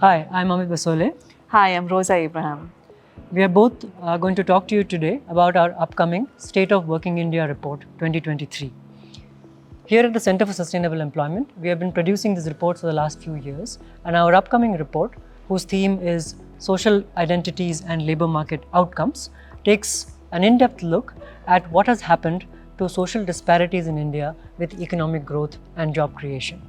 Hi, I'm Amit Basole. Hi, I'm Rosa Abraham. We are both going to talk to you today about our upcoming State of Working India Report 2023. Here at the Center for Sustainable Employment, we have been producing these reports for the last few years, and our upcoming report, whose theme is Social Identities and Labour Market Outcomes, takes an in-depth look at what has happened to social disparities in India with economic growth and job creation.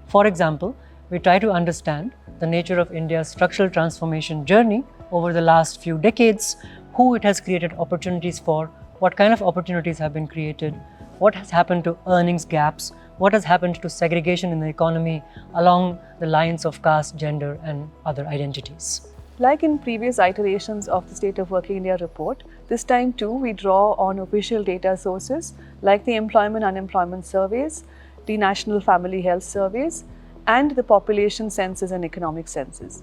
For example, we try to understand the nature of India's structural transformation journey over the last few decades, who it has created opportunities for, what kind of opportunities have been created, what has happened to earnings gaps, what has happened to segregation in the economy along the lines of caste, gender, and other identities. Like in previous iterations of the State of Working India report, this time too we draw on official data sources like the employment-unemployment surveys, the National Family Health Surveys, and the population census and economic census.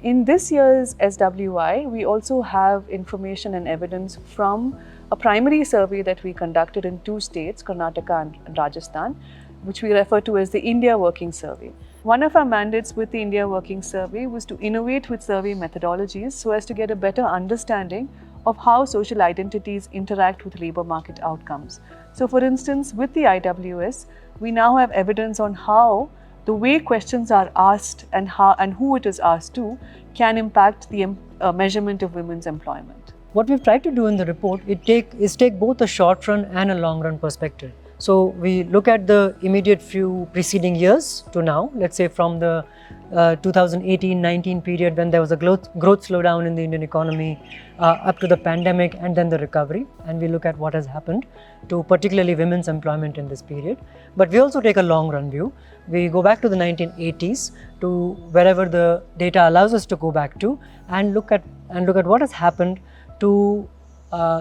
In this year's SWI, we also have information and evidence from a primary survey that we conducted in two states, Karnataka and Rajasthan, which we refer to as the India Working Survey. One of our mandates with the India Working Survey was to innovate with survey methodologies so as to get a better understanding of how social identities interact with labour market outcomes. So for instance, with the IWS, we now have evidence on how the way questions are asked and who it is asked to can impact the measurement of women's employment. What we've tried to do in the report is take both a short run and a long run perspective. So we look at the immediate few preceding years to now, let's say from the 2018-19 period when there was a growth slowdown in the Indian economy up to the pandemic and then the recovery, and we look at what has happened to particularly women's employment in this period. But we also take a long run view. We go back to the 1980s to wherever the data allows us to go back to and look at what has happened to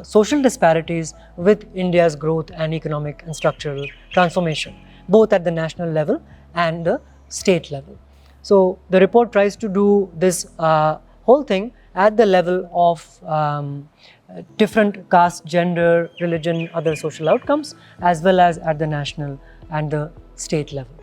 social disparities with India's growth and economic and structural transformation, both at the national level and the state level. So the report tries to do this whole thing at the level of different caste, gender, religion, other social outcomes, as well as at the national and the state level.